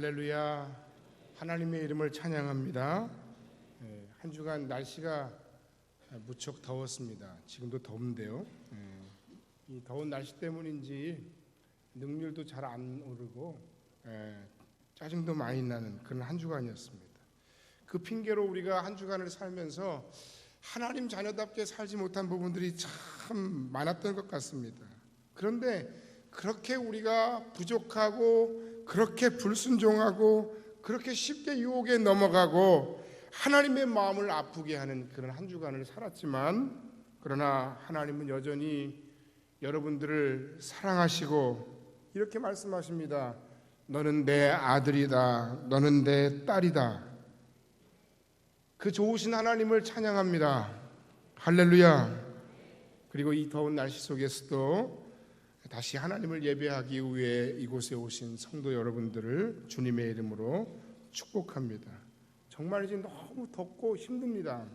할렐루야. 하나님의 이름을 찬양합니다. 한 주간 날씨가 무척 더웠습니다. 지금도 더운데요. 이 더운 날씨 때문인지 능률도 잘 안 오르고 짜증도 많이 나는 그런 한 주간이었습니다. 그 핑계로 우리가 한 주간을 살면서 하나님 자녀답게 살지 못한 부분들이 참 많았던 것 같습니다. 그런데 그렇게 우리가 부족하고 그렇게 불순종하고 그렇게 쉽게 유혹에 넘어가고 하나님의 마음을 아프게 하는 그런 한 주간을 살았지만, 그러나 하나님은 여전히 여러분들을 사랑하시고 이렇게 말씀하십니다. 너는 내 아들이다. 너는 내 딸이다. 그 좋으신 하나님을 찬양합니다. 할렐루야. 그리고 이 더운 날씨 속에서도 다시 하나님을 예배하기 위해 이곳에 오신 성도 여러분들을 주님의 이름으로 축복합니다. 정말 이제 너무 덥고 힘듭니다.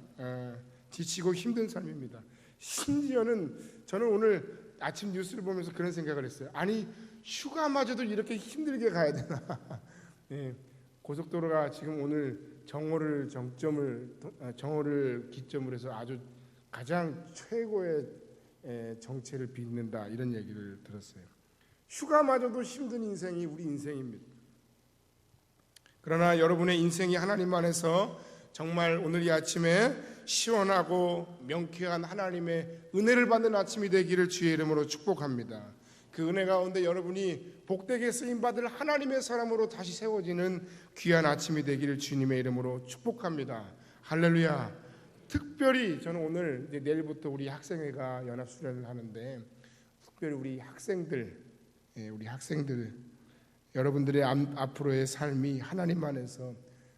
지치고 힘든 삶입니다. 심지어는 저는 오늘 아침 뉴스를 보면서 그런 생각을 했어요. 아니, 휴가마저도 이렇게 힘들게 가야 되나. 고속도로가 지금 오늘 정오를 기점으로 해서 아주 가장 최고의 정체를 빚는다, 이런 얘기를 들었어요. 휴가마저도 힘든 인생이 우리 인생입니다. 그러나 여러분의 인생이 하나님 안에서 정말 오늘 이 아침에 시원하고 명쾌한 하나님의 은혜를 받는 아침이 되기를 주의 이름으로 축복합니다. 그 은혜 가운데 여러분이 복되게 쓰임받을 하나님의 사람으로 다시 세워지는 귀한 아침이 되기를 주님의 이름으로 축복합니다. 할렐루야. 특별히 저는 오늘 이제 내일부터 우리 학생회가 연합수련을 하는데, 특별히 우리 학생들 여러분들의 앞으로의 삶이 하나님 안에서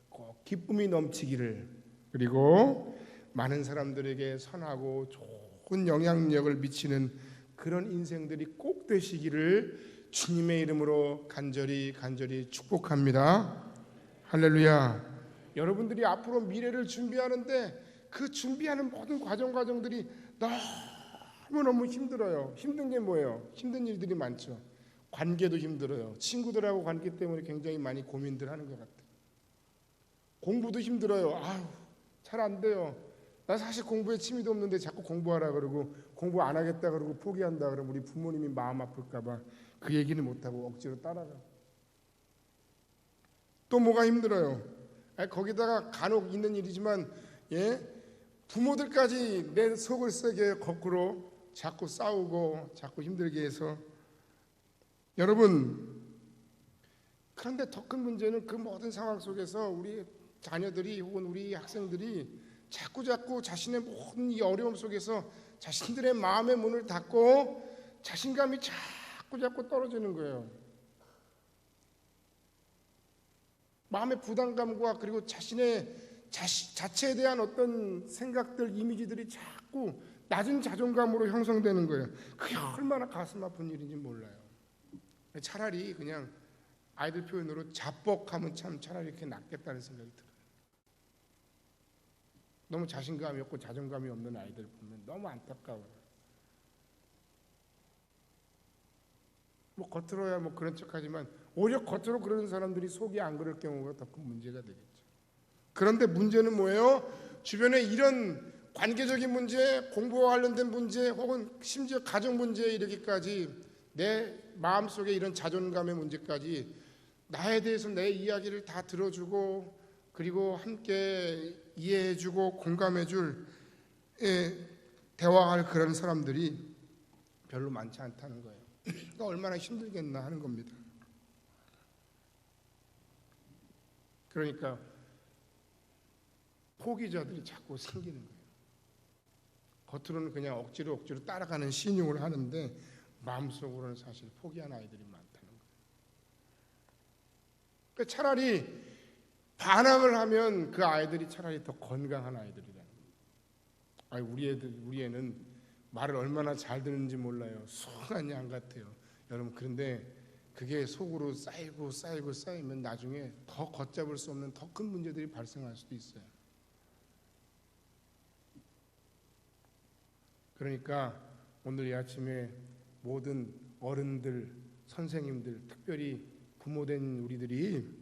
꼭 기쁨이 넘치기를, 그리고 많은 사람들에게 선하고 좋은 영향력을 미치는 그런 인생들이 꼭 되시기를 주님의 이름으로 간절히 축복합니다. 할렐루야. 여러분들이 앞으로 미래를 준비하는데 그 준비하는 모든 과정들이 너무너무 힘들어요. 힘든 게 뭐예요? 힘든 일들이 많죠. 관계도 힘들어요. 친구들하고 관계 때문에 굉장히 많이 고민들 하는 것 같아요. 공부도 힘들어요. 아유, 잘 안 돼요. 나 사실 공부에 취미도 없는데 자꾸 공부하라 그러고, 공부 안 하겠다 그러고 포기한다 그러면 우리 부모님이 마음 아플까 봐 그 얘기는 못하고 억지로 따라가. 또 뭐가 힘들어요? 거기다가 간혹 있는 일이지만 부모들까지 내 속을 썩게 거꾸로 자꾸 싸우고 자꾸 힘들게 해서, 여러분, 그런데 더 큰 문제는 그 모든 상황 속에서 우리 자녀들이 혹은 우리 학생들이 자꾸 자신의 모든 이 어려움 속에서 자신들의 마음의 문을 닫고 자신감이 자꾸 떨어지는 거예요. 마음의 부담감과 그리고 자체에 대한 어떤 생각들, 이미지들이 자꾸 낮은 자존감으로 형성되는 거예요. 그게 얼마나 가슴 아픈 일인지 몰라요. 차라리 그냥 아이들 표현으로 자뻑하면 참 차라리 이렇게 낫겠다는 생각이 들어요. 너무 자신감이 없고 자존감이 없는 아이들 보면 너무 안타까워요. 뭐 겉으로야 뭐 그런 척하지만 오히려 겉으로 그러는 사람들이 속이 안 그럴 경우가 더 큰 문제가 되겠죠. 그런데 문제는 뭐예요? 주변에 이런 관계적인 문제, 공부와 관련된 문제, 혹은 심지어 가정 문제에 이르기까지 내 마음속에 이런 자존감의 문제까지 나에 대해서 내 이야기를 다 들어주고 그리고 함께 이해해주고 공감해줄 대화할 그런 사람들이 별로 많지 않다는 거예요. 그러니까 얼마나 힘들겠나 하는 겁니다. 그러니까 포기자들이 자꾸 생기는 거예요. 겉으로는 그냥 억지로 따라가는 신용을 하는데 마음속으로는 사실 포기한 아이들이 많다는 거예요. 그러니까 차라리 반항을 하면 그 아이들이 차라리 더 건강한 아이들이라는 거예요. 우리 애는 말을 얼마나 잘 듣는지 몰라요. 순한 양 같아요. 여러분, 그런데 그게 속으로 쌓이면 나중에 더 걷잡을 수 없는 더 큰 문제들이 발생할 수도 있어요. 그러니까 오늘 이 아침에 모든 어른들, 선생님들, 특별히 부모된 우리들이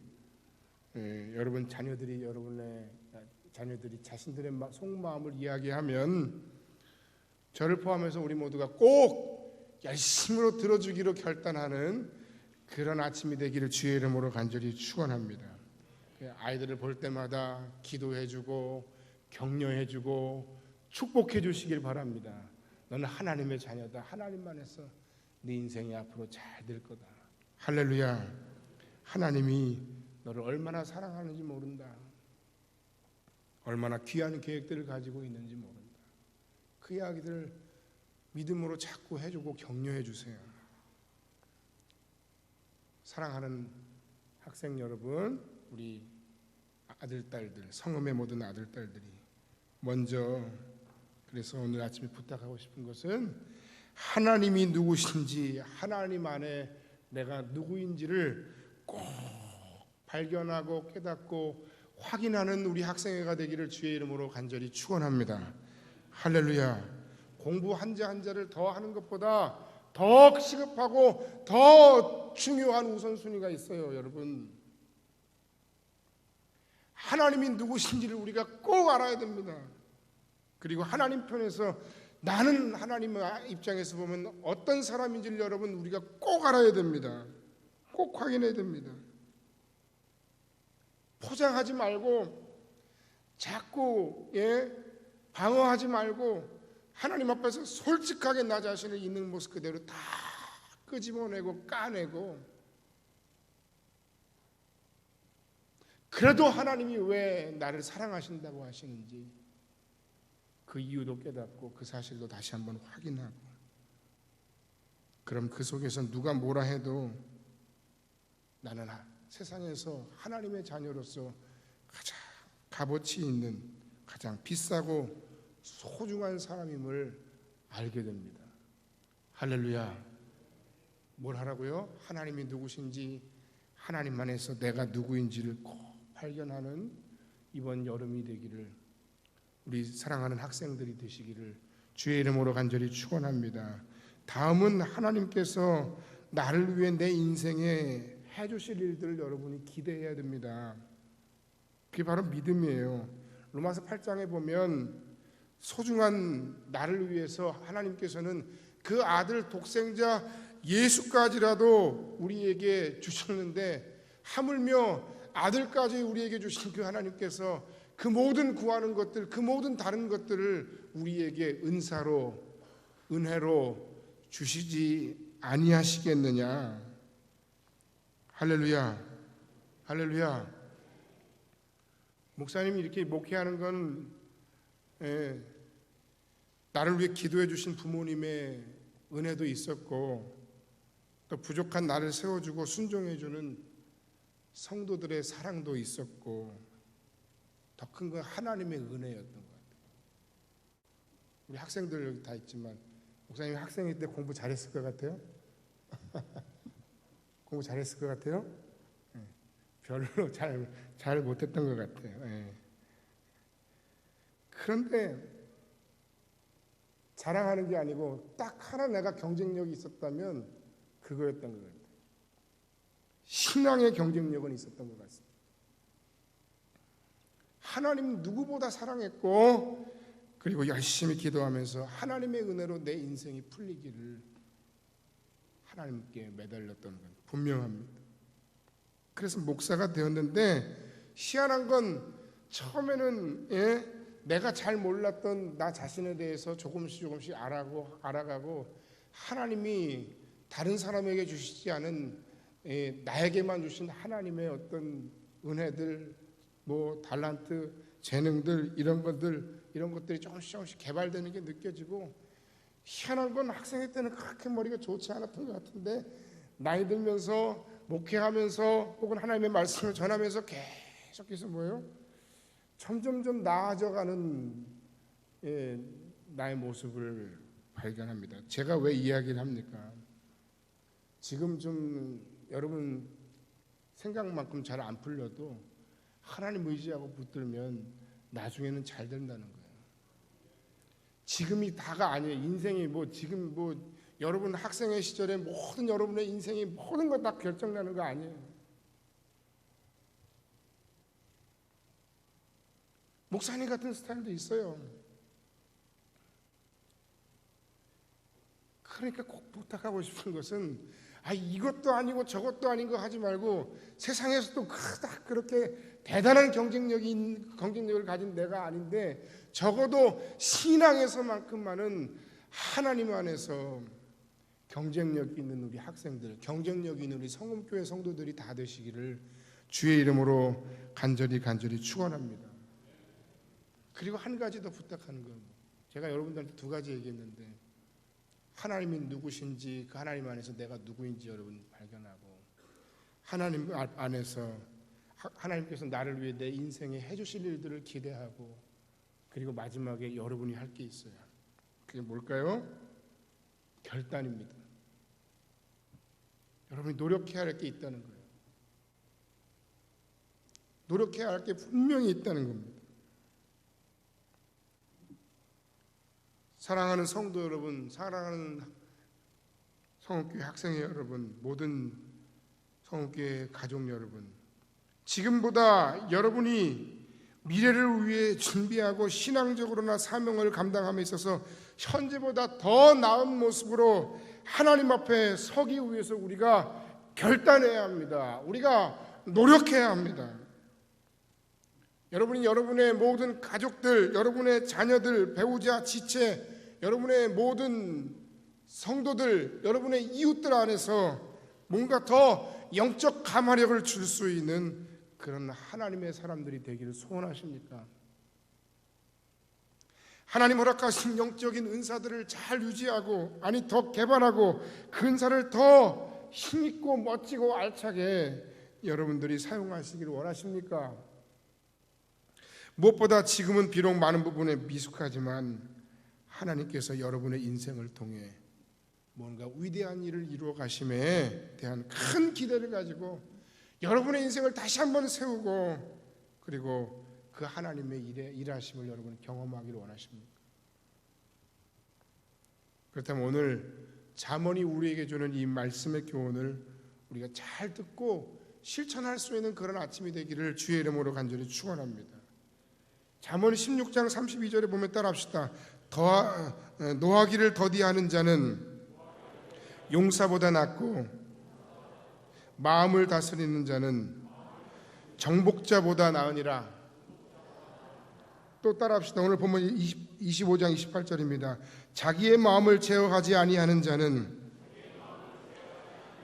여러분 여러분의 자녀들이 자신들의 속마음을 이야기하면 저를 포함해서 우리 모두가 꼭 열심으로 들어주기로 결단하는 그런 아침이 되기를 주의 이름으로 간절히 축원합니다. 아이들을 볼 때마다 기도해주고 격려해주고 축복해주시길 바랍니다. 너는 하나님의 자녀다. 하나님만 해서 네 인생이 앞으로 잘 될 거다. 할렐루야. 하나님이 너를 얼마나 사랑하는지 모른다. 얼마나 귀한 계획들을 가지고 있는지 모른다. 그 이야기들을 믿음으로 자꾸 해주고 격려해 주세요. 사랑하는 학생 여러분, 우리 아들, 딸들, 성읍의 모든 아들, 딸들이 먼저 그래서 오늘 아침에 부탁하고 싶은 것은 하나님이 누구신지, 하나님 안에 내가 누구인지를 꼭 발견하고 깨닫고 확인하는 우리 학생회가 되기를 주의 이름으로 간절히 축원합니다. 할렐루야. 공부 한자 한자를 더 하는 것보다 더 시급하고 더 중요한 우선순위가 있어요. 여러분, 하나님이 누구신지를 우리가 꼭 알아야 됩니다. 그리고 하나님 편에서 나는 하나님의 입장에서 보면 어떤 사람인지를 여러분 우리가 꼭 알아야 됩니다. 꼭 확인해야 됩니다. 포장하지 말고 자꾸 방어하지 말고 하나님 앞에서 솔직하게 나 자신을 있는 모습 그대로 다 끄집어내고 까내고, 그래도 하나님이 왜 나를 사랑하신다고 하시는지 그 이유도 깨닫고 그 사실도 다시 한번 확인하고, 그럼 그 속에서 누가 뭐라 해도 나는 세상에서 하나님의 자녀로서 가장 값어치 있는, 가장 비싸고 소중한 사람임을 알게 됩니다. 할렐루야. 뭘 하라고요? 하나님이 누구신지, 하나님만에서 내가 누구인지를 꼭 발견하는 이번 여름이 되기를, 우리 사랑하는 학생들이 되시기를 주의 이름으로 간절히 축원합니다. 다음은 하나님께서 나를 위해 내 인생에 해주실 일들을 여러분이 기대해야 됩니다. 그게 바로 믿음이에요. 로마서 8장에 보면 소중한 나를 위해서 하나님께서는 그 아들 독생자 예수까지라도 우리에게 주셨는데, 하물며 아들까지 우리에게 주신 그 하나님께서 그 모든 구하는 것들, 그 모든 다른 것들을 우리에게 은사로, 은혜로 주시지 아니하시겠느냐. 할렐루야. 할렐루야. 목사님이 이렇게 목회하는 건 나를 위해 기도해 주신 부모님의 은혜도 있었고, 또 부족한 나를 세워주고 순종해 주는 성도들의 사랑도 있었고, 더 큰 건 하나님의 은혜였던 것 같아요. 우리 학생들 여기 다 있지만 목사님이 학생일 때 공부 잘했을 것 같아요? 공부 잘했을 것 같아요? 별로 잘 못했던 것 같아요. 그런데 자랑하는 게 아니고 딱 하나 내가 경쟁력이 있었다면 그거였던 것 같아요. 신앙의 경쟁력은 있었던 것 같습니다. 하나님 누구보다 사랑했고, 그리고 열심히 기도하면서 하나님의 은혜로 내 인생이 풀리기를 하나님께 매달렸던 건 분명합니다. 그래서 목사가 되었는데, 희한한 건 처음에는 내가 잘 몰랐던 나 자신에 대해서 조금씩 알아가고 하나님이 다른 사람에게 주시지 않은 나에게만 주신 하나님의 어떤 은혜들, 뭐 달란트, 재능들, 이런 것들이 조금씩 개발되는 게 느껴지고, 희한한 건 학생회 때는 그렇게 머리가 좋지 않았던 것 같은데 나이 들면서 목회하면서 혹은 하나님의 말씀을 전하면서 계속해서 뭐예요? 점점점 나아져가는 나의 모습을 발견합니다. 제가 왜 이야기를 합니까? 지금 좀 여러분 생각만큼 잘 안 풀려도 하나님 의지하고 붙들면 나중에는 잘 된다는 거예요. 지금이 다가 아니에요. 인생이 지금 여러분 학생의 시절에 모든 여러분의 인생이 모든 것 다 결정나는 거 아니에요. 목사님 같은 스타일도 있어요. 그러니까 꼭 부탁하고 싶은 것은 이것도 아니고 저것도 아닌 거 하지 말고 세상에서도 그렇게 대단한 경쟁력을 가진 내가 아닌데 적어도 신앙에서만큼만은 하나님 안에서 경쟁력 있는 우리 학생들, 경쟁력 있는 우리 성금교회 성도들이 다 되시기를 주의 이름으로 간절히 축원합니다. 그리고 한 가지 더 부탁하는 건 제가 여러분들한테 두 가지 얘기했는데 하나님이 누구신지 그 하나님 안에서 내가 누구인지 여러분 발견하고 하나님 안에서 하나님께서 나를 위해 내 인생에 해주실 일들을 기대하고 그리고 마지막에 여러분이 할 게 있어요. 그게 뭘까요? 결단입니다. 여러분이 노력해야 할 게 있다는 거예요. 노력해야 할 게 분명히 있다는 겁니다. 사랑하는 성도 여러분, 사랑하는 성읍교회 학생 여러분, 모든 성읍교회 가족 여러분, 지금보다 여러분이 미래를 위해 준비하고 신앙적으로나 사명을 감당함에 있어서 현재보다 더 나은 모습으로 하나님 앞에 서기 위해서 우리가 결단해야 합니다. 우리가 노력해야 합니다. 여러분이 여러분의 모든 가족들, 여러분의 자녀들, 배우자, 지체, 여러분의 모든 성도들, 여러분의 이웃들 안에서 뭔가 더 영적 감화력을 줄 수 있는 그런 하나님의 사람들이 되기를 소원하십니까? 하나님 허락하신 영적인 은사들을 잘 유지하고 더 개발하고 그 은사를 더 힘있고 멋지고 알차게 여러분들이 사용하시기를 원하십니까? 무엇보다 지금은 비록 많은 부분에 미숙하지만 하나님께서 여러분의 인생을 통해 뭔가 위대한 일을 이루어 가심에 대한 큰 기대를 가지고 여러분의 인생을 다시 한번 세우고 그리고 그 하나님의 일하심을 여러분 경험하기를 원하십니까? 그렇다면 오늘 잠언이 우리에게 주는 이 말씀의 교훈을 우리가 잘 듣고 실천할 수 있는 그런 아침이 되기를 주의 이름으로 간절히 축원합니다. 잠언 16장 32절에 보면 따라합시다. 노하기를 더디하는 자는 용사보다 낫고 마음을 다스리는 자는 정복자보다 나으니라. 또 따라합시다. 오늘 보면 25장 28절입니다. 자기의 마음을 제어하지 아니하는 자는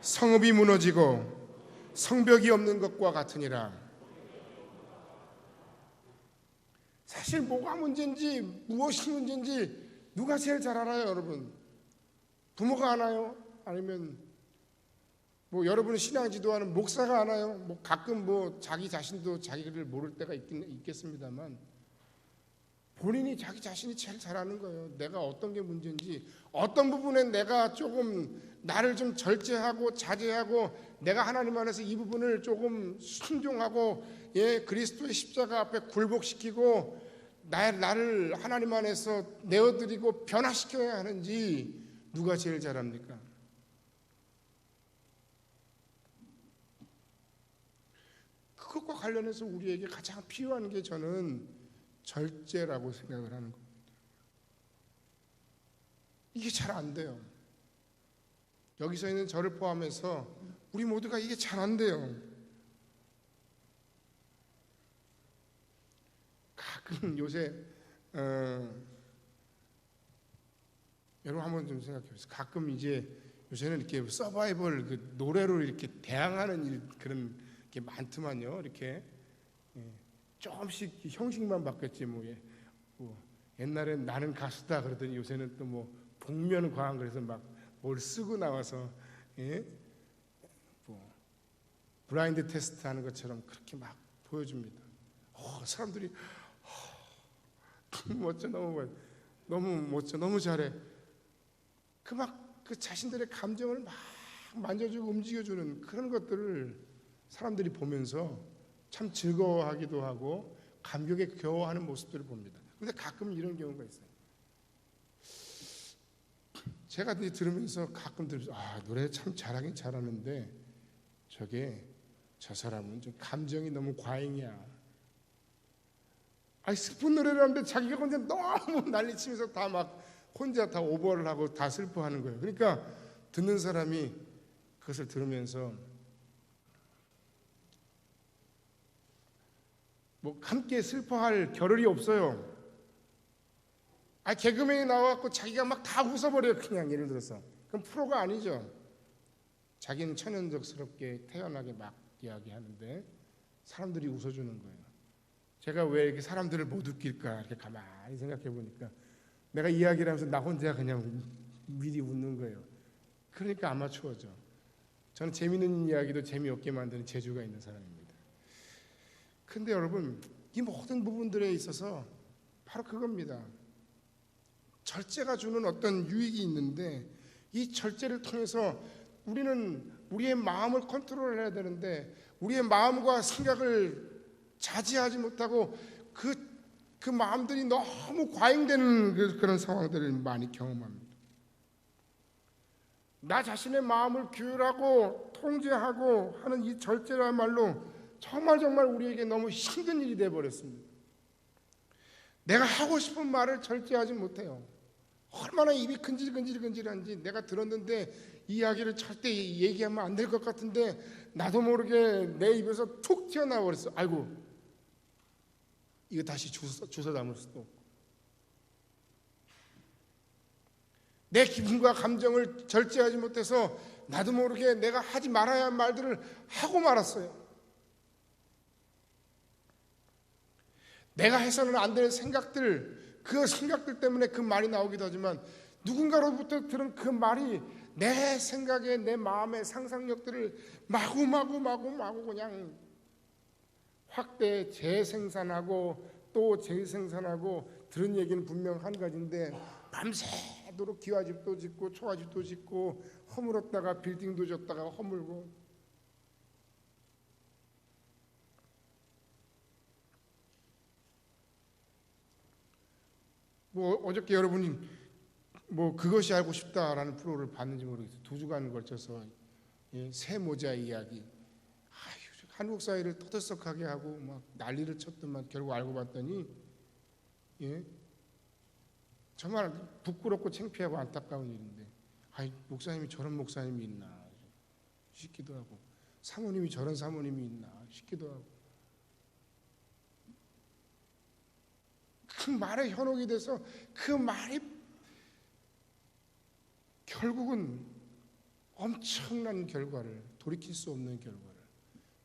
성읍이 무너지고 성벽이 없는 것과 같으니라. 사실 뭐가 문제인지 무엇이 문제인지 누가 제일 잘 알아요, 여러분? 부모가 아나요? 아니면 여러분은 신앙 지도하는 목사가 아나요? 가끔 자기 자신도 자기를 모를 때가 있겠습니다만 본인이 자기 자신이 제일 잘 아는 거예요. 내가 어떤 게 문제인지, 어떤 부분에 내가 조금 나를 좀 절제하고 자제하고 내가 하나님 안에서 이 부분을 조금 순종하고 그리스도의 십자가 앞에 굴복시키고 나를 하나님 안에서 내어드리고 변화시켜야 하는지 누가 제일 잘합니까? 그것과 관련해서 우리에게 가장 필요한 게 저는 절제라고 생각을 하는 겁니다. 이게 잘 안 돼요. 여기서 있는 저를 포함해서 우리 모두가 이게 잘 안 돼요. 가끔 요새 여러분 한번 좀 생각해 보세요. 가끔 이제 요새는 이렇게 서바이벌 노래로 이렇게 대항하는 그런 게 많더만요. 이렇게 조금씩 형식만 바뀌었지 옛날엔 나는 가수다 그러더니 요새는 또 복면 과한 그래서 막 뭘 쓰고 나와서 블라인드 테스트 하는 것처럼 그렇게 막 보여줍니다. 사람들이 너무 멋져, 너무 멋져, 너무 잘해. 그 자신들의 감정을 막 만져주고 움직여주는 그런 것들을 사람들이 보면서 참 즐거워하기도 하고 감격에 겨워하는 모습들을 봅니다. 그런데 가끔 이런 경우가 있어요. 제가 들으면서 가끔 노래 참 잘하긴 잘하는데 저 사람은 좀 감정이 너무 과잉이야. 슬픈 노래를 하는데 자기가 혼자 너무 난리치면서 다 막 혼자 다 오버를 하고 다 슬퍼하는 거예요. 그러니까 듣는 사람이 그것을 들으면서 뭐 함께 슬퍼할 겨를이 없어요. 개그맨이 나와갖고 자기가 막 다 웃어버려요. 그냥 예를 들어서. 그럼 프로가 아니죠. 자기는 천연덕스럽게 태연하게 막 이야기하는데 사람들이 웃어주는 거예요. 제가 왜 이렇게 사람들을 못 웃길까 이렇게 가만히 생각해 보니까 내가 이야기를 하면서 나 혼자 그냥 미리 웃는 거예요. 그러니까 아마추어죠. 저는 재미있는 이야기도 재미없게 만드는 재주가 있는 사람입니다. 근데 여러분, 이 모든 부분들에 있어서 바로 그겁니다. 절제가 주는 어떤 유익이 있는데 이 절제를 통해서 우리는 우리의 마음을 컨트롤해야 되는데 우리의 마음과 생각을 자제하지 못하고 그 마음들이 너무 과잉되는 그런 상황들을 많이 경험합니다. 나 자신의 마음을 규율하고 통제하고 하는 이 절제라말로 정말 우리에게 너무 힘든 일이 되어버렸습니다. 내가 하고 싶은 말을 절제하지 못해요. 얼마나 입이 근질근질한지 내가 들었는데 이 이야기를 절대 얘기하면 안 될 것 같은데 나도 모르게 내 입에서 툭 튀어나와 버렸어. 아이고, 이거 다시 주워 담을 수도 없고 내 기분과 감정을 절제하지 못해서 나도 모르게 내가 하지 말아야 할 말들을 하고 말았어요. 내가 해서는 안 되는 생각들, 그 생각들 때문에 그 말이 나오기도 하지만 누군가로부터 들은 그 말이 내 생각에 내 마음의 상상력들을 마구 그냥 확대 재생산하고 또 재생산하고 들은 얘기는 분명 한 가지인데 밤새도록 기와집도 짓고 초가집도 짓고 허물었다가 빌딩도 졌다가 허물고 어저께 여러분이 그것이 알고 싶다라는 프로를 봤는지 모르겠어요. 2주간 걸쳐서 새 모자 이야기 한국 사회를 떠들썩하게 하고 막 난리를 쳤더만 결국 알고 봤더니 정말 부끄럽고 창피하고 안타까운 일인데 목사님이 저런 목사님이 있나 싶기도 하고 사모님이 저런 사모님이 있나 싶기도 하고 그 말에 현혹이 돼서 그 말이 결국은 엄청난 결과를 돌이킬 수 없는 결과를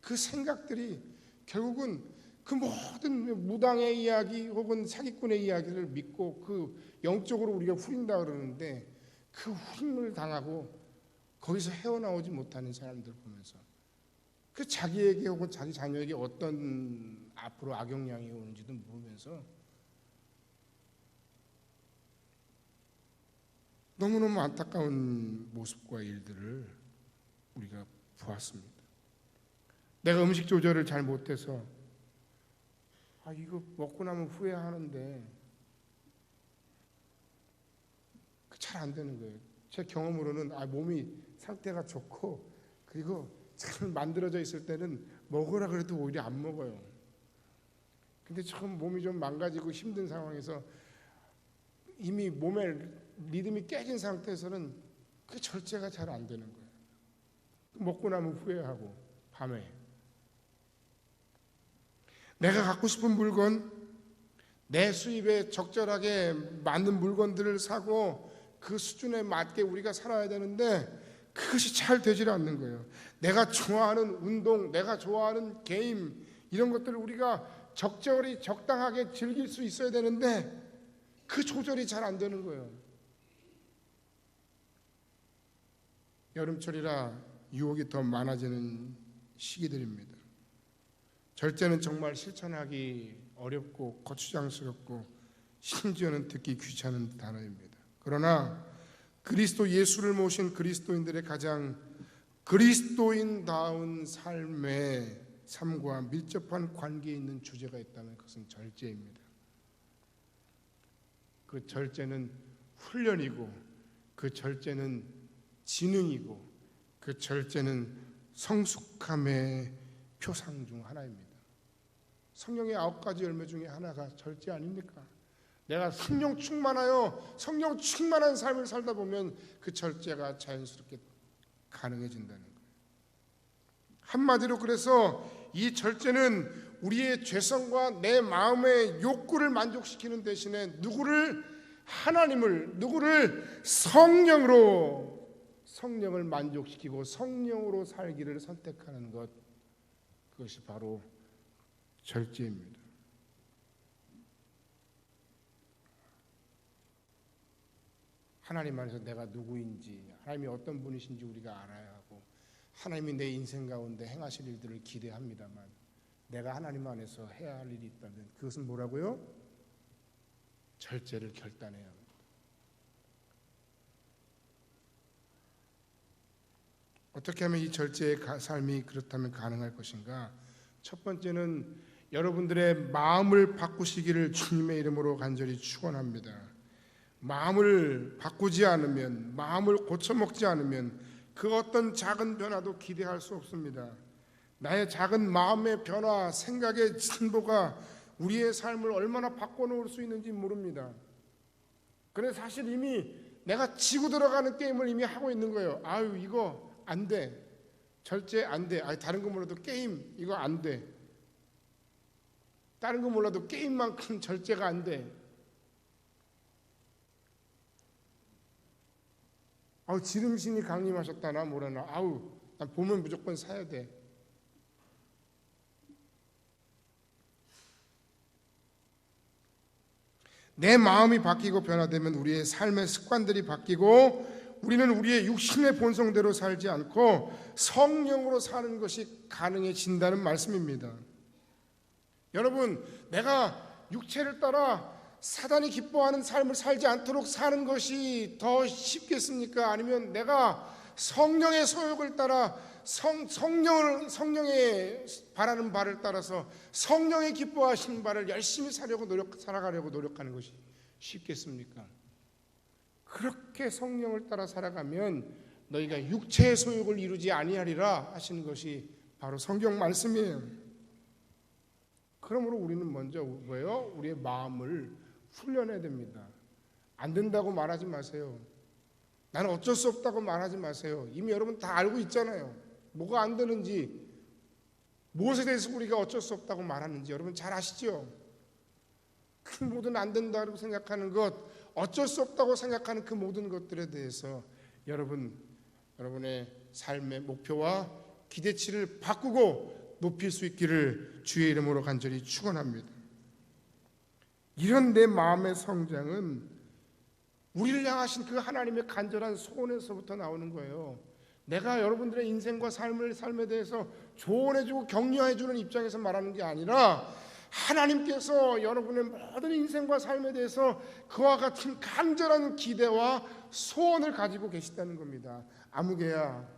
그 생각들이 결국은 그 모든 무당의 이야기 혹은 사기꾼의 이야기를 믿고 그 영적으로 우리가 후린다 그러는데 그 후림을 당하고 거기서 헤어나오지 못하는 사람들 보면서 그 자기에게 혹은 자기 자녀에게 어떤 앞으로 악영향이 오는지도 모르면서 너무너무 안타까운 모습과 일들을 우리가 보았습니다. 내가 음식 조절을 잘 못해서 이거 먹고 나면 후회하는데 잘 안 되는 거예요. 제 경험으로는 몸이 상태가 좋고 그리고 잘 만들어져 있을 때는 먹으라 그래도 오히려 안 먹어요. 근데 처음 몸이 좀 망가지고 힘든 상황에서 이미 몸의 리듬이 깨진 상태에서는 그 절제가 잘 안 되는 거예요. 먹고 나면 후회하고 밤에 내가 갖고 싶은 물건, 내 수입에 적절하게 맞는 물건들을 사고 그 수준에 맞게 우리가 살아야 되는데 그것이 잘 되질 않는 거예요. 내가 좋아하는 운동, 내가 좋아하는 게임 이런 것들을 우리가 적절히 적당하게 즐길 수 있어야 되는데 그 조절이 잘 안 되는 거예요. 여름철이라 유혹이 더 많아지는 시기들입니다. 절제는 정말 실천하기 어렵고 거추장스럽고 심지어는 듣기 귀찮은 단어입니다. 그러나 그리스도 예수를 모신 그리스도인들의 가장 그리스도인다운 삶과 밀접한 관계에 있는 주제가 있다면 그것은 절제입니다. 그 절제는 훈련이고 그 절제는 지능이고 그 절제는 성숙함의 표상 중 하나입니다. 성령의 9가지 열매 중에 하나가 절제 아닙니까? 내가 성령 충만하여 성령 충만한 삶을 살다 보면 그 절제가 자연스럽게 가능해진다는 거예요. 한마디로 그래서 이 절제는 우리의 죄성과 내 마음의 욕구를 만족시키는 대신에 누구를 성령을 만족시키고 성령으로 살기를 선택하는 것, 그것이 바로 절제입니다. 하나님 안에서 내가 누구인지, 하나님이 어떤 분이신지 우리가 알아야 하고, 하나님이 내 인생 가운데 행하실 일들을 기대합니다만 내가 하나님 안에서 해야 할 일이 있다면 그것은 뭐라고요? 절제를 결단해야 합니다. 어떻게 하면 이 절제의 삶이 그렇다면 가능할 것인가? 첫 번째는 여러분들의 마음을 바꾸시기를 주님의 이름으로 간절히 축원합니다. 마음을 바꾸지 않으면, 마음을 고쳐먹지 않으면 그 어떤 작은 변화도 기대할 수 없습니다. 나의 작은 마음의 변화, 생각의 진보가 우리의 삶을 얼마나 바꿔놓을 수 있는지 모릅니다. 그래서 사실 이미 내가 지고 들어가는 게임을 이미 하고 있는 거예요. 아유, 이거 안 돼. 절제 안 돼. 다른 거 몰라도 게임 이거 안 돼. 다른 거 몰라도 게임만큼 절제가 안 돼. 지름신이 강림하셨다나 뭐라나. 난 보면 무조건 사야 돼. 내 마음이 바뀌고 변화되면 우리의 삶의 습관들이 바뀌고 우리는 우리의 육신의 본성대로 살지 않고 성령으로 사는 것이 가능해진다는 말씀입니다. 여러분, 내가 육체를 따라 사단이 기뻐하는 삶을 살지 않도록 사는 것이 더 쉽겠습니까? 아니면 내가 성령의 소욕을 따라 성령의 바라는 바를 따라서 성령의 기뻐하시는 바를 열심히 살아가려고 노력하는 것이 쉽겠습니까? 그렇게 성령을 따라 살아가면 너희가 육체의 소욕을 이루지 아니하리라 하시는 것이 바로 성경 말씀이에요. 그러므로 우리는 먼저 뭐예요? 우리의 마음을 훈련해야 됩니다. 안 된다고 말하지 마세요. 나는 어쩔 수 없다고 말하지 마세요. 이미 여러분 다 알고 있잖아요. 뭐가 안 되는지, 무엇에 대해서 우리가 어쩔 수 없다고 말하는지 여러분 잘 아시죠? 그 모든 안 된다고 생각하는 것, 어쩔 수 없다고 생각하는 그 모든 것들에 대해서 여러분의 삶의 목표와 기대치를 바꾸고 높일 수 있기를 주의 이름으로 간절히 축원합니다. 이런 내 마음의 성장은 우리를 향하신 그 하나님의 간절한 소원에서부터 나오는 거예요. 내가 여러분들의 인생과 삶에 대해서 조언해주고 격려해주는 입장에서 말하는 게 아니라 하나님께서 여러분의 모든 인생과 삶에 대해서 그와 같은 간절한 기대와 소원을 가지고 계시다는 겁니다. 아무개야,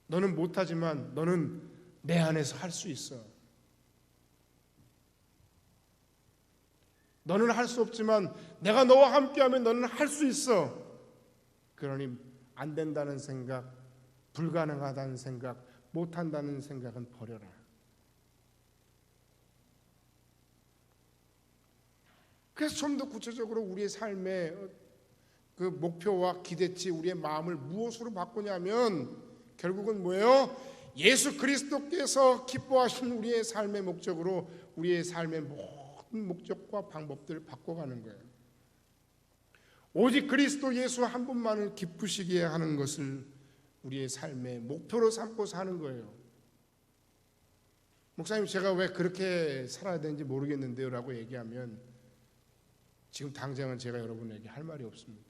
너는 못하지만 너는 내 안에서 할 수 있어. 너는 할 수 없지만 내가 너와 함께하면 너는 할 수 있어. 그러니 안 된다는 생각, 불가능하다는 생각, 못한다는 생각은 버려라. 그래서 좀 더 구체적으로 우리의 삶의 그 목표와 기대치, 우리의 마음을 무엇으로 바꾸냐면 결국은 뭐예요? 예수 그리스도께서 기뻐하신 우리의 삶의 목적으로 우리의 삶의 모든 목적과 방법들을 바꿔가는 거예요. 오직 그리스도 예수 한 분만을 기쁘시게 하는 것을 우리의 삶의 목표로 삼고 사는 거예요. 목사님, 제가 왜 그렇게 살아야 되는지 모르겠는데요 라고 얘기하면 지금 당장은 제가 여러분에게 할 말이 없습니다.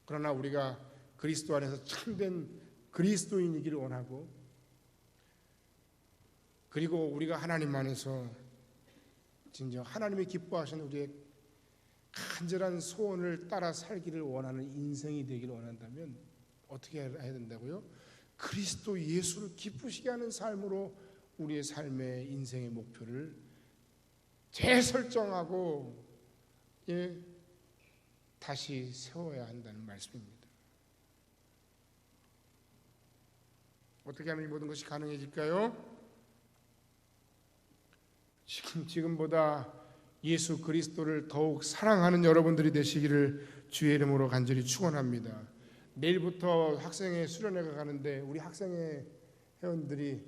그러나 우리가 그리스도 안에서 참된 그리스도인이기를 원하고, 그리고 우리가 하나님 안에서 진정 하나님이 기뻐하시는 우리의 간절한 소원을 따라 살기를 원하는 인생이 되기를 원한다면 어떻게 해야 된다고요? 그리스도 예수를 기쁘시게 하는 삶으로 우리의 삶의 인생의 목표를 재설정하고 다시 세워야 한다는 말씀입니다. 어떻게 하면 이 모든 것이 가능해질까요? 지금보다 예수 그리스도를 더욱 사랑하는 여러분들이 되시기를 주의 이름으로 간절히 축원합니다. 내일부터 학생회 수련회가 가는데 우리 학생회 회원들이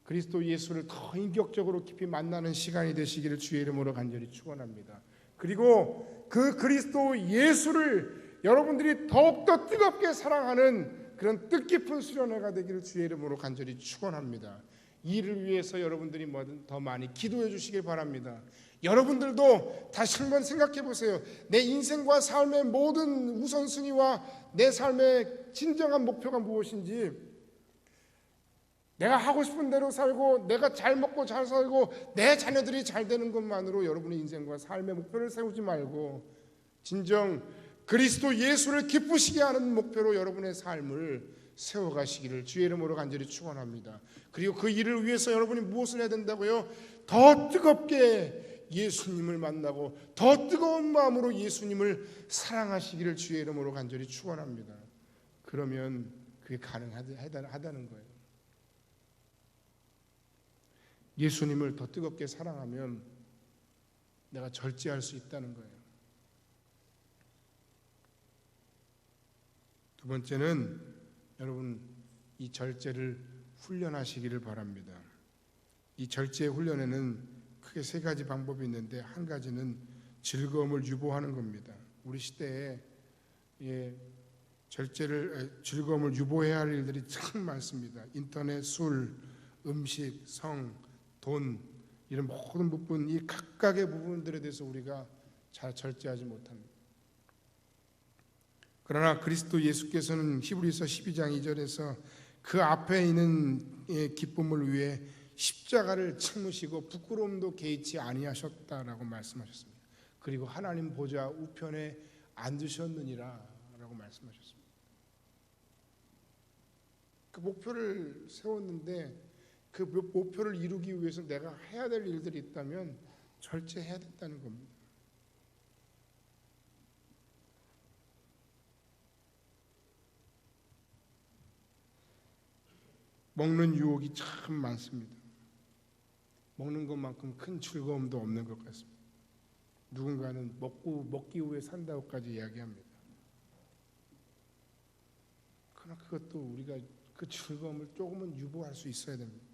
그리스도 예수를 더 인격적으로 깊이 만나는 시간이 되시기를 주의 이름으로 간절히 축원합니다. 그리고 그 그리스도 예수를 여러분들이 더욱더 뜨겁게 사랑하는 그런 뜻깊은 수련회가 되기를 주의 이름으로 간절히 축원합니다. 이 일을 위해서 여러분들이 뭐든 더 많이 기도해 주시길 바랍니다. 여러분들도 다시 한번 생각해 보세요. 내 인생과 삶의 모든 우선순위와 내 삶의 진정한 목표가 무엇인지, 내가 하고 싶은 대로 살고 내가 잘 먹고 잘 살고 내 자녀들이 잘 되는 것만으로 여러분의 인생과 삶의 목표를 세우지 말고 진정 그리스도 예수를 기쁘시게 하는 목표로 여러분의 삶을 세워가시기를 주의 이름으로 간절히 축원합니다. 그리고 그 일을 위해서 여러분이 무엇을 해야 된다고요? 더 뜨겁게 예수님을 만나고 더 뜨거운 마음으로 예수님을 사랑하시기를 주의 이름으로 간절히 축원합니다. 그러면 그게 가능하다는 거예요. 예수님을 더 뜨겁게 사랑하면 내가 절제할 수 있다는 거예요. 두 번째는 여러분 이 절제를 훈련하시기를 바랍니다. 이 절제 훈련에는 크게 세 가지 방법이 있는데 한 가지는 즐거움을 유보하는 겁니다. 우리 시대에 즐거움을 유보해야 할 일들이 참 많습니다. 인터넷, 술, 음식, 성, 돈 이런 모든 부분, 이 각각의 부분들에 대해서 우리가 잘 절제하지 못합니다. 그러나 그리스도 예수께서는 히브리서 12장 2절에서 그 앞에 있는 기쁨을 위해 십자가를 참으시고 부끄러움도 개의치 아니하셨다라고 말씀하셨습니다. 그리고 하나님 보좌 우편에 앉으셨느니라 라고 말씀하셨습니다. 그 목표를 세웠는데 그 목표를 이루기 위해서 내가 해야 될 일들이 있다면 절제해야 된다는 겁니다. 먹는 유혹이 참 많습니다. 먹는 것만큼 큰 즐거움도 없는 것 같습니다. 누군가는 먹기 위해 산다고까지 이야기합니다. 그러나 그것도 우리가 그 즐거움을 조금은 유보할 수 있어야 됩니다.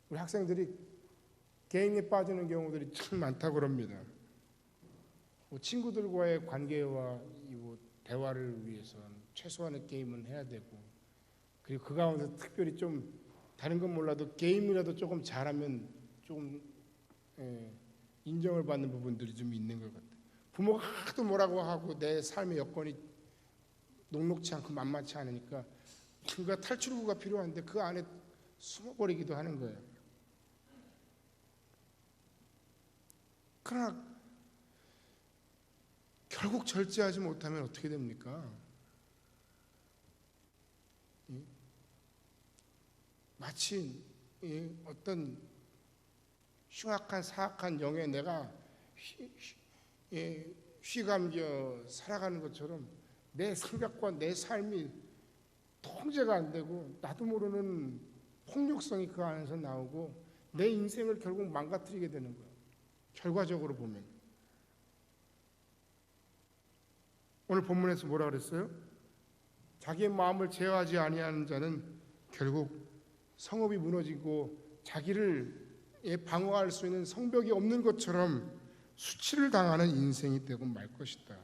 우리 학생들이 게임에 빠지는 경우들이 참 많다고 합니다. 친구들과의 관계와 대화를 위해서 최소한의 게임은 해야 되고, 그리고 그 가운데 특별히 좀 다른 건 몰라도 게임이라도 조금 잘하면 좀 인정을 받는 부분들이 좀 있는 것 같아요. 부모가 하도 뭐라고 하고 내 삶의 여건이 녹록치 않고 만만치 않으니까 그가 탈출구가 필요한데 그 안에 숨어버리기도 하는 거예요. 그러나 결국 절제하지 못하면 어떻게 됩니까? 마치 어떤 흉악한 사악한 영에 내가 휘감겨 살아가는 것처럼 내 생각과 내 삶이 통제가 안 되고 나도 모르는 폭력성이 그 안에서 나오고 내 인생을 결국 망가뜨리게 되는 거예요. 결과적으로 보면 오늘 본문에서 뭐라 그랬어요? 자기의 마음을 제어하지 아니하는 자는 결국 성읍이 무너지고 자기를 방어할 수 있는 성벽이 없는 것처럼 수치를 당하는 인생이 되고 말 것이다.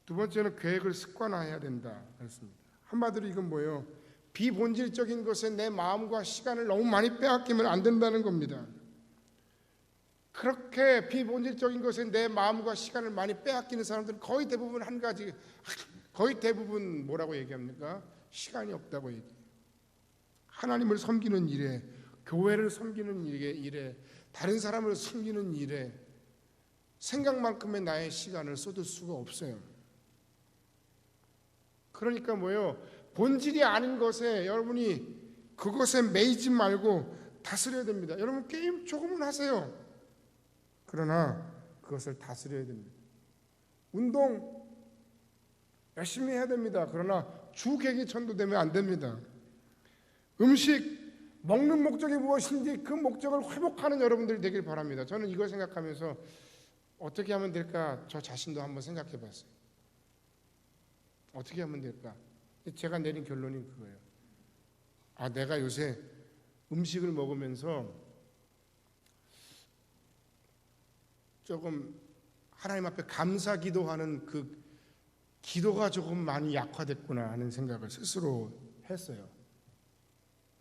두 번째는 계획을 습관화해야 된다 그랬습니다. 한마디로 이건 뭐예요? 비본질적인 것에 내 마음과 시간을 너무 많이 빼앗기면 안 된다는 겁니다. 그렇게 비본질적인 것에 내 마음과 시간을 많이 빼앗기는 사람들은 거의 대부분 뭐라고 얘기합니까? 시간이 없다고 얘기해요. 하나님을 섬기는 일에, 교회를 섬기는 일에, 다른 사람을 섬기는 일에 생각만큼의 나의 시간을 쏟을 수가 없어요. 그러니까 뭐예요? 본질이 아닌 것에 여러분이 그것에 매이지 말고 다스려야 됩니다. 여러분 게임 조금은 하세요. 그러나 그것을 다스려야 됩니다. 운동 열심히 해야 됩니다. 그러나 주객이 전도되면 안 됩니다. 음식 먹는 목적이 무엇인지 그 목적을 회복하는 여러분들이 되길 바랍니다. 저는 이걸 생각하면서 어떻게 하면 될까 저 자신도 한번 생각해 봤어요. 어떻게 하면 될까? 제가 내린 결론이 그거예요. 내가 요새 음식을 먹으면서 조금 하나님 앞에 감사 기도하는 그 기도가 조금 많이 약화됐구나 하는 생각을 스스로 했어요.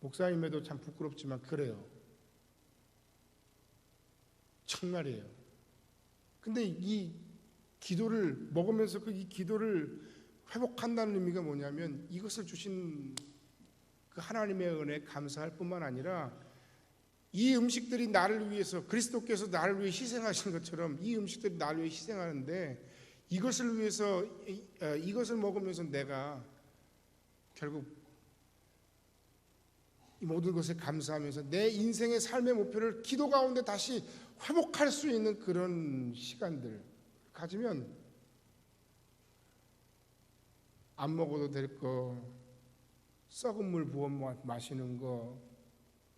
목사님에도 참 부끄럽지만 그래요. 정말이에요. 근데 이 기도를 먹으면서 이 기도를 회복한다는 의미가 뭐냐면 이것을 주신 그 하나님의 은혜에 감사할 뿐만 아니라 이 음식들이 나를 위해서 그리스도께서 나를 위해 희생하신 것처럼 이 음식들이 나를 위해 희생하는데 이것을 위해서 이것을 먹으면서 내가 결국 이 모든 것에 감사하면서 내 인생의 삶의 목표를 기도 가운데 다시 회복할 수 있는 그런 시간들 가지면 안 먹어도 될 거, 썩은 물 부어 마시는 거,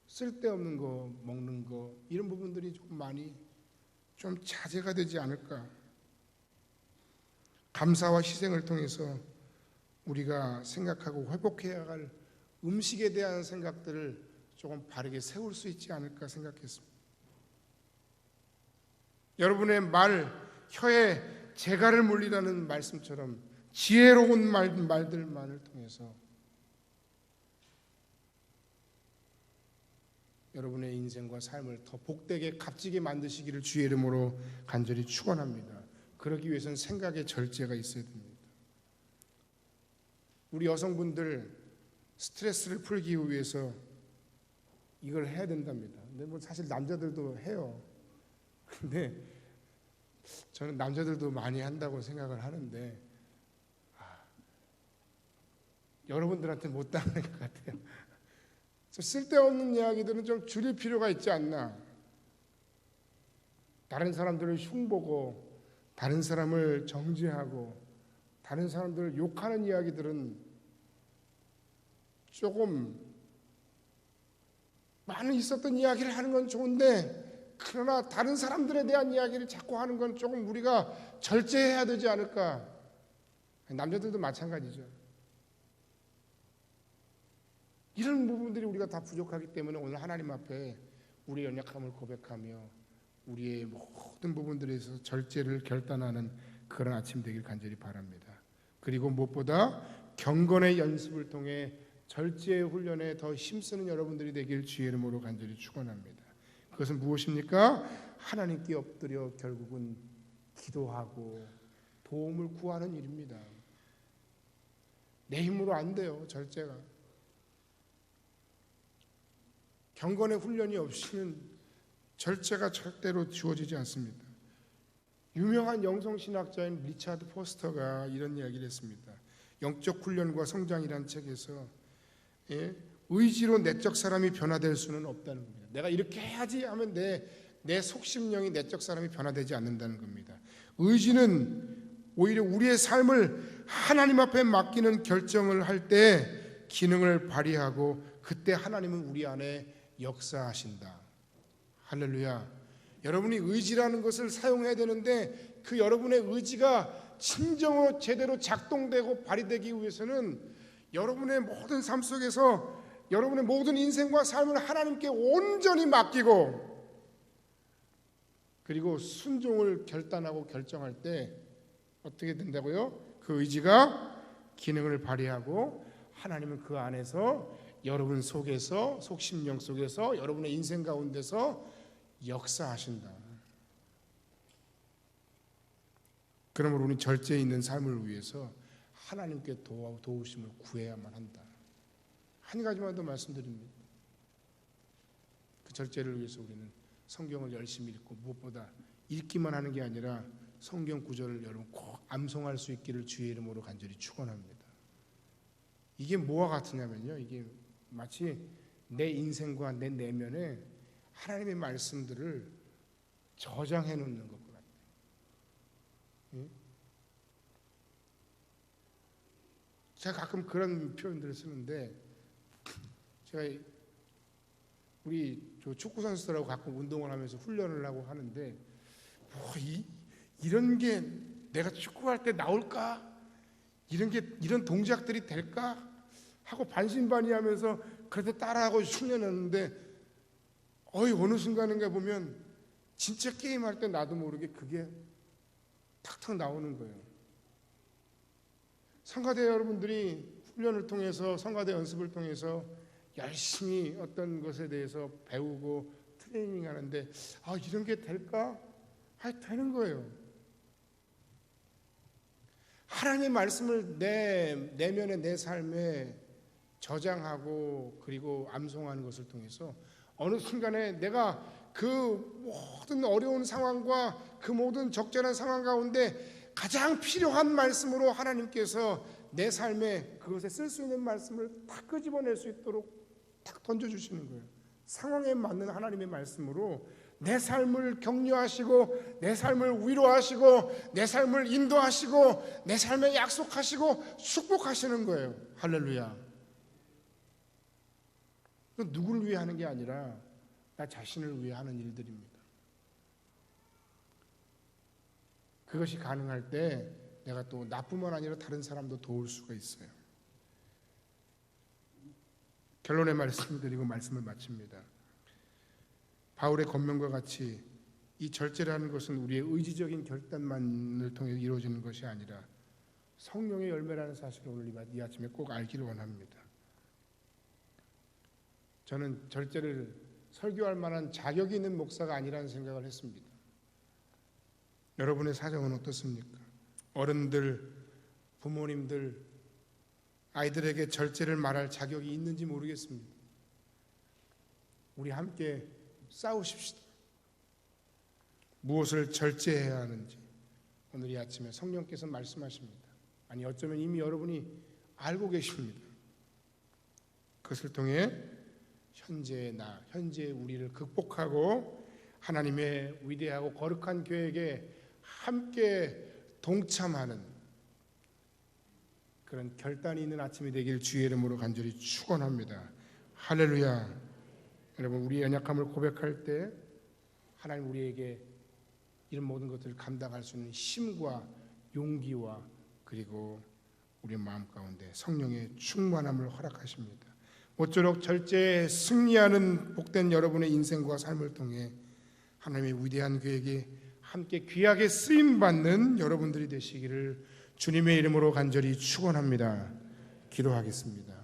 쓸데없는 거 먹는 거 이런 부분들이 좀 많이 좀 자제가 되지 않을까. 감사와 희생을 통해서 우리가 생각하고 회복해야 할 음식에 대한 생각들을 조금 바르게 세울 수 있지 않을까 생각했습니다. 여러분의 혀에 재갈을 물리라는 말씀처럼 지혜로운 말들만을 통해서 여러분의 인생과 삶을 더 복되게 값지게 만드시기를 주의 이름으로 간절히 축원합니다. 그러기 위해서는 생각의 절제가 있어야 됩니다. 우리 여성분들 스트레스를 풀기 위해서 이걸 해야 된답니다. 근데 뭐 사실 남자들도 해요. 근데 저는 남자들도 많이 한다고 생각을 하는데 여러분들한테 못 당하는 것 같아요. 쓸데없는 이야기들은 좀 줄일 필요가 있지 않나. 다른 사람들을 흉보고 다른 사람을 정죄하고 다른 사람들을 욕하는 이야기들은 조금 많이 있었던 이야기를 하는 건 좋은데 그러나 다른 사람들에 대한 이야기를 자꾸 하는 건 조금 우리가 절제해야 되지 않을까. 남자들도 마찬가지죠. 이런 부분들이 우리가 다 부족하기 때문에 오늘 하나님 앞에 우리의 연약함을 고백하며 우리의 모든 부분들에서 절제를 결단하는 그런 아침 되길 간절히 바랍니다. 그리고 무엇보다 경건의 연습을 통해 절제의 훈련에 더 힘쓰는 여러분들이 되길 주의 이름으로 간절히 축원합니다. 그것은 무엇입니까? 하나님께 엎드려 결국은 기도하고 도움을 구하는 일입니다. 내 힘으로 안 돼요, 절제가. 경건의 훈련이 없이는 절제가 절대로 주어지지 않습니다. 유명한 영성신학자인 리차드 포스터가 이런 이야기를 했습니다. 영적 훈련과 성장이라는 책에서 의지로 내적 사람이 변화될 수는 없다는 겁니다. 내가 이렇게 해야지 하면 내 속심령이 내적 사람이 변화되지 않는다는 겁니다. 의지는 오히려 우리의 삶을 하나님 앞에 맡기는 결정을 할 때 기능을 발휘하고 그때 하나님은 우리 안에 역사하신다. 할렐루야. 여러분이 의지라는 것을 사용해야 되는데 그 여러분의 의지가 진정으로 제대로 작동되고 발휘되기 위해서는 여러분의 모든 삶 속에서 여러분의 모든 인생과 삶을 하나님께 온전히 맡기고 그리고 순종을 결단하고 결정할 때 어떻게 된다고요? 그 의지가 기능을 발휘하고 하나님은 그 안에서 여러분 속에서 속심령 속에서 여러분의 인생 가운데서 역사하신다. 그러므로 우리 절제 있는 삶을 위해서 하나님께 도우심을 구해야만 한다. 한 가지만 더 말씀드립니다. 그 절제를 위해서 우리는 성경을 열심히 읽고 무엇보다 읽기만 하는 게 아니라 성경 구절을 여러분 꼭 암송할 수 있기를 주의 이름으로 간절히 축원합니다. 이게 뭐와 같으냐면요. 이게 마치 내 인생과 내 내면에 하나님의 말씀들을 저장해 놓는 것 같아요. 제가 가끔 그런 표현들을 쓰는데, 제가 우리 축구 선수들하고 가끔 운동을 하면서 훈련을 하고 하는데, 이런 게 내가 축구할 때 나올까? 이런 동작들이 될까? 하고 반신반의하면서 그래도 따라하고 훈련하는데, 어느 순간인가 보면 진짜 게임할 때 나도 모르게 그게 탁탁 나오는 거예요. 성가대 여러분들이 훈련을 통해서, 성가대 연습을 통해서 열심히 어떤 것에 대해서 배우고 트레이닝 하는데, 이런 게 될까? 되는 거예요. 하나님의 말씀을 내 내면의 내 삶에 저장하고 그리고 암송하는 것을 통해서 어느 순간에 내가 그 모든 어려운 상황과 그 모든 적절한 상황 가운데 가장 필요한 말씀으로 하나님께서 내 삶에 그것에 쓸 수 있는 말씀을 딱 끄집어낼 수 있도록 딱 던져주시는 거예요. 상황에 맞는 하나님의 말씀으로 내 삶을 격려하시고, 내 삶을 위로하시고, 내 삶을 인도하시고, 내 삶에 약속하시고 축복하시는 거예요. 할렐루야. 누구를 위해 하는 게 아니라 나 자신을 위해 하는 일들입니다. 그것이 가능할 때 내가 또 나뿐만 아니라 다른 사람도 도울 수가 있어요. 결론의 말씀을 드리고 말씀을 마칩니다. 바울의 권면과 같이 이 절제라는 것은 우리의 의지적인 결단만을 통해 이루어지는 것이 아니라 성령의 열매라는 사실을 오늘 이 아침에 꼭 알기를 원합니다. 저는 절제를 설교할 만한 자격이 있는 목사가 아니라는 생각을 했습니다. 여러분의 사정은 어떻습니까? 어른들, 부모님들, 아이들에게 절제를 말할 자격이 있는지 모르겠습니다. 우리 함께 싸우십시다. 무엇을 절제해야 하는지 오늘 이 아침에 성령께서 말씀하십니다. 아니, 어쩌면 이미 여러분이 알고 계십니다. 그것을 통해 현재의 나, 현재의 우리를 극복하고 하나님의 위대하고 거룩한 계획에 함께 동참하는 그런 결단이 있는 아침이 되길 주의 이름으로 간절히 축원합니다. 할렐루야. 여러분, 우리의 연약함을 고백할 때 하나님 우리에게 이런 모든 것들을 감당할 수 있는 힘과 용기와 그리고 우리 마음 가운데 성령의 충만함을 허락하십니다. 모쪼록 절제에 승리하는 복된 여러분의 인생과 삶을 통해 하나님의 위대한 계획에 함께 귀하게 쓰임받는 여러분들이 되시기를 주님의 이름으로 간절히 축원합니다. 기도하겠습니다.